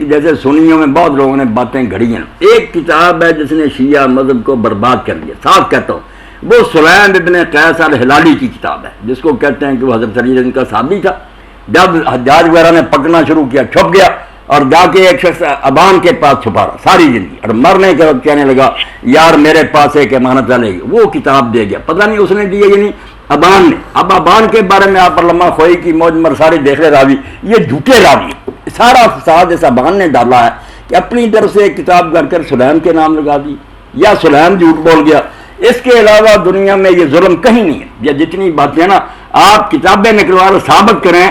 جیسے سنیوں میں بہت لوگوں نے باتیں گھڑی ہیں. ایک کتاب ہے جس نے شیعہ مذہب کو برباد کر دیا, صاف کہتا ہوں, وہ سلیم ابن قیس الہلالی کی کتاب ہے, جس کو کہتے ہیں کہ وہ حضرت علی رضی کا صحابی تھا. جب حجاج وغیرہ نے پکڑنا شروع کیا, چھپ گیا اور جا کے ایک شخص ابان کے پاس چھپا رہا ساری زندگی, اور مرنے کے وقت کہنے لگا یار میرے پاس ایک امانت رہے گی, وہ کتاب دے گیا. پتہ نہیں اس نے دی ہے یا نہیں, ابان نے. اب ابان کے بارے میں آپ علامہ خوئی کی موج مر سارے دیکھ رہے راوی, یہ جھوٹے راوی. سارا فساد اس ابان نے ڈالا ہے کہ اپنی طرف سے ایک کتاب کر کر سلیم کے نام لگا دی, یا سلیم جھوٹ بول گیا. اس کے علاوہ دنیا میں یہ ظلم کہیں نہیں ہے. یہ جتنی باتیں نا آپ کتابیں نکلوا کر ثابت کریں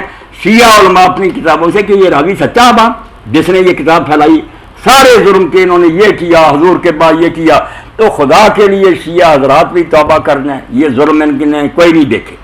شیعہ علماء اپنی کتابوں سے کہ یہ راوی سچا ابان جس نے یہ کتاب پھیلائی, سارے ظلم کے انہوں نے یہ کیا, حضور کے بعد یہ کیا. تو خدا کے لیے شیعہ حضرات بھی توبہ کرنا ہے, یہ ظلم ان کے نے کوئی نہیں دیکھے,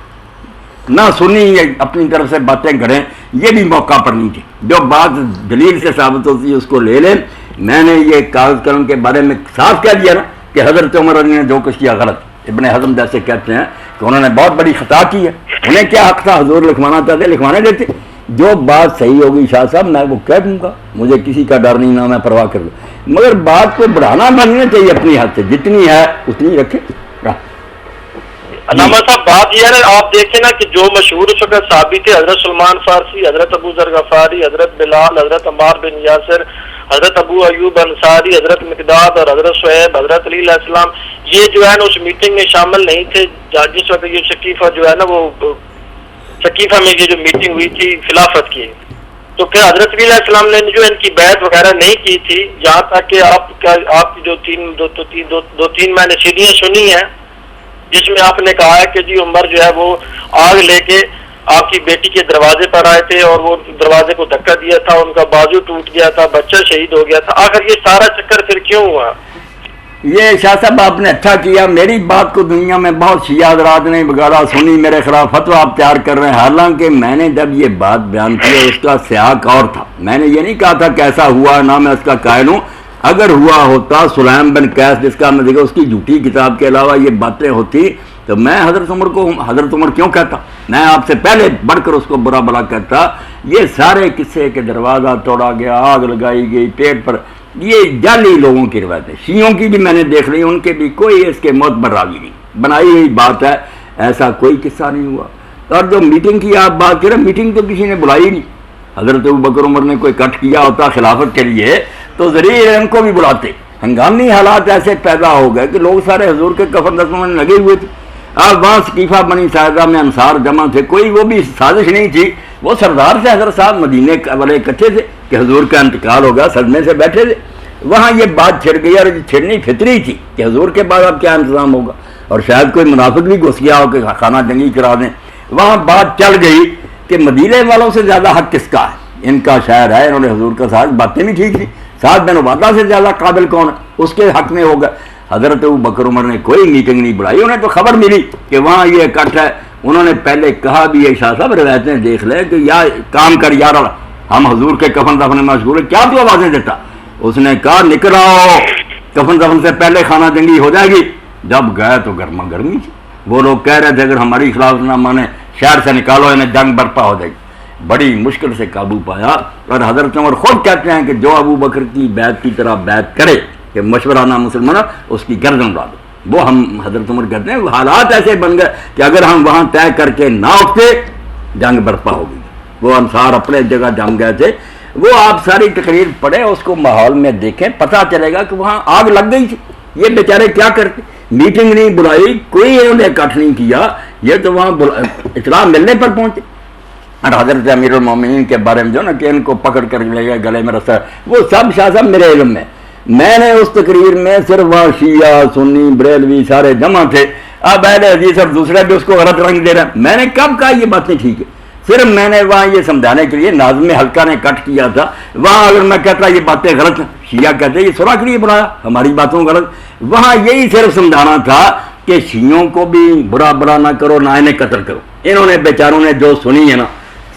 نہ سنی یہ اپنی طرف سے باتیں کریں, یہ بھی موقع پر نہیں تھی. جو بات دلیل سے ثابت ہوتی ہے اس کو لے لیں. میں نے یہ کاغذ قلم کے بارے میں صاف کہہ دیا نا کہ حضرت عمر علی نے جو کچھ کیا غلط. ابن حزم جیسے کہتے ہیں کہ انہوں نے بہت بڑی خطا کی ہے, انہیں کیا حق تھا, حضور لکھوانا چاہتے لکھوانے دیتے. جو بات صحیح ہوگی شاہ صاحب میں وہ کہہ دوں گا, مجھے کسی کا ڈر نہیں, نہ میں پرواہ کر لوں, مگر بات کو بڑھانا بننا چاہیے اپنی حد سے, جتنی ہے اتنی رکھے. علامہ صاحب بات یہ ہے نا, آپ دیکھیں نا کہ جو مشہور اس وقت صحابی تھے, حضرت سلمان فارسی, حضرت ابو ذر غفاری, حضرت بلال, حضرت عمار بن یاسر, حضرت ابو ایوب انصاری, حضرت مقداد اور حضرت شعیب, حضرت علی علیہ السلام, یہ جو ہے نا اس میٹنگ میں شامل نہیں تھے جس وقت یہ شکیفہ جو ہے نا وہ شکیفہ میں یہ جو میٹنگ ہوئی تھی خلافت کی. تو پھر حضرت علی علیہ السلام نے جو ان کی بیعت وغیرہ نہیں کی تھی, یہاں تک کہ آپ کی جو دو تین میں نے سیڑھیاں سنی ہیں جس میں آپ نے کہا ہے کہ جی عمر جو ہے وہ آگ لے کے آپ کی بیٹی کے دروازے پر آئے تھے اور وہ دروازے کو دھکا دیا تھا, ان کا بازو ٹوٹ گیا تھا, بچہ شہید ہو گیا تھا. آخر یہ سارا چکر پھر کیوں ہوا؟ یہ شاہ صاحب آپ نے اچھا کیا, میری بات کو دنیا میں بہت شیعہ حضرات نے بگاڑا, سنی میرے خلاف فتویٰ آپ تیار کر رہے ہیں. حالانکہ میں نے جب یہ بات بیان کی اس کا سیاق اور تھا, میں نے یہ نہیں کہا تھا کیسا ہوا, نہ میں اس کا قائل ہوں. اگر ہوا ہوتا سلیم بن قیس جس کا میں دیکھا اس کی جھوٹی کتاب کے علاوہ یہ باتیں ہوتی تو میں حضرت عمر کو حضرت عمر کیوں کہتا, میں آپ سے پہلے بڑھ کر اس کو برا بلا کہتا. یہ سارے قصے کے دروازہ توڑا گیا, آگ لگائی گئی پیٹ پر, یہ جعلی لوگوں کی روایتیں, شیعوں کی بھی میں نے دیکھ لی, ان کے بھی کوئی اس کے معتبر راوی نہیں, بنائی ہوئی بات ہے, ایسا کوئی قصہ نہیں ہوا. اور جو میٹنگ کی آپ بات کریں, میٹنگ تو کسی نے بلائی نہیں. حضرت ابوبکر عمر نے کوئی کٹ کیا ہوتا خلافت کے لیے تو ضرور ان کو بھی بلاتے. ہنگامی حالات ایسے پیدا ہو گئے کہ لوگ سارے حضور کے کفن دفن میں لگے ہوئے تھے. اب وہاں ثقیفہ بنی ساعدہ میں انصار جمع تھے, کوئی وہ بھی سازش نہیں تھی, وہ سردار سے حضرت صاحب مدینے والے اکٹھے تھے کہ حضور کا انتقال ہو گیا, صدمے سے بیٹھے تھے. وہاں یہ بات چھڑ گئی اور چھڑنی فطری تھی کہ حضور کے بعد اب کیا انتظام ہوگا, اور شاید کوئی منافق بھی گھس گیا ہو کہ خانہ جنگی کرا دیں. وہاں بات چل گئی کہ مدینے والوں سے زیادہ حق کس کا ہے, ان کا شاعر ہے, انہوں نے حضور کا ساتھ, باتیں بھی ٹھیک تھی. سعد بن عبادہ سے زیادہ قابل کون ہے, اس کے حق میں ہوگا. حضرت ابوبکر عمر نے کوئی میٹنگ نہیں بلائی, انہیں تو خبر ملی کہ وہاں یہ اکٹھ ہے. انہوں نے پہلے کہا بھی ہے شاہ صاحب روایتیں دیکھ لیں کہ یا کام کر یار, ہم حضور کے کفن دفن میں مشغول ہیں, کیا تو آوازیں دیتا. اس نے کہا نکل آؤ, کفن دفن سے پہلے خانہ جنگی ہو جائے گی. جب گئے تو گرما گرمی تھی, وہ لوگ کہہ رہے تھے اگر ہماری خلاف نہ مانے شہر سے نکالو, انہیں جنگ برپا ہو جائے گی. بڑی مشکل سے قابو پایا. اور حضرت عمر خود کہتے ہیں کہ جو ابو بکر کی بیعت کی طرح بیعت کرے کہ مشورہ نہ مسلمان, اس کی گردن اڑا دو. وہ ہم حضرت عمر کہتے ہیں حالات ایسے بن گئے کہ اگر ہم وہاں طے کر کے نہ اٹھتے جنگ برپا ہوگی. وہ انصار اپنے جگہ جم گئے تھے. وہ آپ ساری تقریر پڑھیں, اس کو ماحول میں دیکھیں, پتہ چلے گا کہ وہاں آگ لگ گئی تھی. یہ بیچارے کیا کرتے, میٹنگ نہیں بلائی, کوئی انہوں نے اکٹھ نہیں کیا, یہ تو وہاں اطلاع ملنے پر پہنچے. اور حضرت امیر المومنین کے بارے میں جو نا کہ ان کو پکڑ کر لے گئے گلے میں رسا, وہ سب شاہ صاحب میرے علم میں نے اس تقریر میں صرف وہاں شیعہ سنی بریلوی سارے جمع تھے. اب اہل حدیث اور دوسرے بھی اس کو غلط رنگ دے رہے ہیں. میں نے کب کہا یہ باتیں ٹھیک ہے, صرف میں نے وہاں یہ سمجھانے کے لیے, ناظم حلقہ نے کٹ کیا تھا. وہاں اگر میں کہتا یہ باتیں غلط ہیں, شیعہ کہتے یہ صلح کے لیے بلایا, ہماری باتوں غلط. وہاں یہی صرف سمجھانا تھا کہ شیعوں کو بھی برا نہ کرو, نہ انہیں قتل کرو. انہوں نے بیچاروں نے جو سنی ہے نا,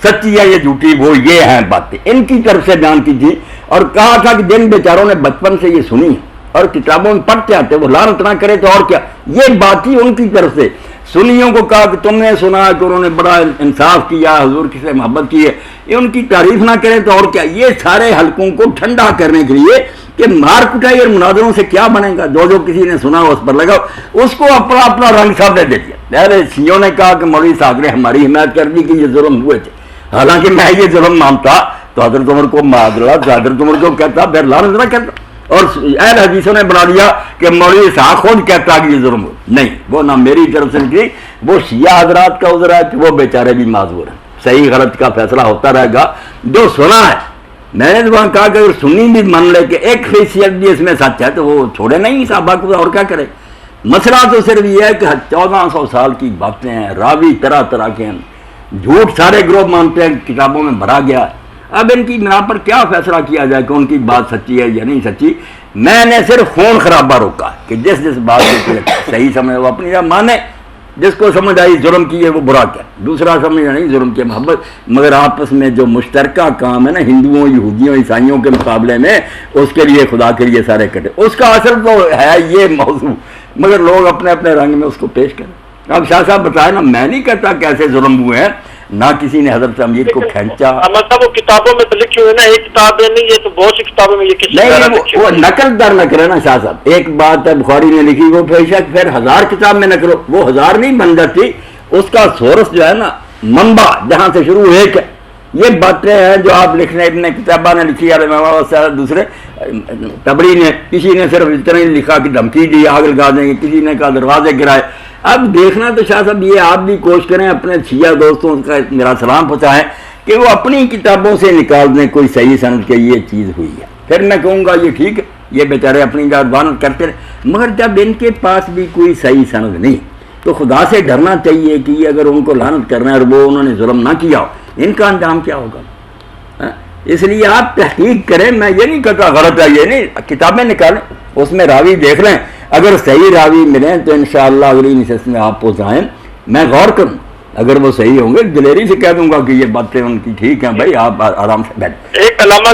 سچی ہے یہ جھوٹی, وہ یہ ہیں باتیں ان کی طرف سے بیان کی تھی. اور کہا تھا کہ جن بیچاروں نے بچپن سے یہ سنی اور کتابوں میں پڑھتے آتے، وہ لعنت نہ کرے تو اور کیا. یہ بات ہی ان کی طرف سے. سنیوں کو کہا کہ تم نے سنا کہ انہوں نے بڑا انصاف کیا، حضور کی سے محبت کی ہے، یہ ان کی تعریف نہ کریں تو اور کیا. یہ سارے حلقوں کو ٹھنڈا کرنے کے لیے کہ مار کٹائی اور مناظروں سے کیا بنے گا، جو کسی نے سنا اس پر لگا، اس کو اپنا اپنا رنگ سب نے دے دیا. پہلے شیعوں نے کہا کہ مولوی صاحب نے ہماری حمایت کر دی کہ یہ ظلم ہوئے تھے، حالانکہ میں یہ ظلم مانتا تو حضرت عمر کو معذرت، حضرت عمر کو کہتا پھر لعنت نہ کرتا. اور اہل حدیثوں نے بنا دیا کہ مولوی صاحب خود کہتا کہ یہ ظلم ہو. نہیں، وہ نہ میری طرف سے نکلی، وہ شیعہ حضرات کا عذر ہے کہ وہ بیچارے بھی معذور ہیں. صحیح غلط کا فیصلہ ہوتا رہے گا. جو سنا ہے، میں نے تو وہاں کہا کہ اگر سنی بھی مان لے کہ ایک حیثیت بھی اس میں سچ ہے تو وہ چھوڑے نہیں صحابہ کو، اور کیا کرے. مسئلہ تو صرف یہ ہے کہ 1400 سال کی باتیں ہیں، راوی طرح طرح کے ہیں، جھوٹ سارے گروہ مانتے ہیں، کتابوں میں بھرا گیا ہے. اب ان کی بنا پر کیا فیصلہ کیا جائے کہ ان کی بات سچی ہے یا نہیں سچی. میں نے صرف خون خرابہ روکا کہ جس بات کو صحیح سمجھے وہ اپنی جگہ مانے، جس کو سمجھ آئی ظلم کی ہے وہ برا کیا، دوسرا سمجھا نہیں ظلم کی محبت. مگر آپس میں جو مشترکہ کام ہے نا ہندوؤں، یہودیوں، عیسائیوں کے مقابلے میں، اس کے لیے خدا کے لیے سارے کٹے. اس کا اثر تو ہے یہ موضوع، مگر لوگ اپنے اپنے رنگ میں اس کو پیش کریں. اب شاہ صاحب بتائے نا، میں نہیں کہتا کیسے ظلم ہوئے ہیں، نہ کسی نے حضرت امیر کو کھینچا. مطلب وہ کتابوں میں تو لکھے ہوئے نا، ایک کتاب میں نہیں، یہ تو بہت سی کتابوں میں یہ کسی نہیں، وہ نقل در نہ کرے نا شاہ صاحب. ایک بات ہے بخاری نے لکھی، وہ بے شک پھر 1000 کتاب میں نہ کرو، وہ 1000 نہیں بن جاتی. اس کا سورس جو ہے نا، منبع جہاں سے شروع ایک ہے. یہ باتیں ہیں جو آپ لکھنے ابن کتابہ نے لکھی ہے، دوسرے تبری نے، کسی نے صرف اتنا ہی لکھا کہ دھمکی دی آگ لگا دیں گے، کسی نے کہا دروازے گرائے. اب دیکھنا تو شاہ صاحب یہ آپ بھی کوشش کریں، اپنے شیعہ دوستوں کا میرا سلام پہنچائیں کہ وہ اپنی کتابوں سے نکال دیں کوئی صحیح سند کہ یہ چیز ہوئی ہے. پھر میں کہوں گا یہ ٹھیک ہے، یہ بیچارے اپنی جانب کرتے رہے. مگر جب ان کے پاس بھی کوئی صحیح سند نہیں تو خدا سے ڈرنا چاہیے کہ یہ اگر ان کو لعنت کرنا ہے اور وہ انہوں نے ظلم نہ کیا ہو، ان کا انجام کیا ہوگا. اس لیے آپ تحقیق کریں. میں یہ نہیں کہتا غلط ہے، یہ نہیں، کتابیں نکالیں، اس میں راوی دیکھ لیں، اگر صحیح راوی ملیں تو انشاءاللہ اگلی نشست میں آپ پہنچائیں، میں غور کروں. اگر وہ صحیح ہوں گے دلیری سے کہہ دوں گا کہ یہ باتیں ان کی ٹھیک ہیں، بھائی آپ آرام سے بیٹھیں. ایک علامہ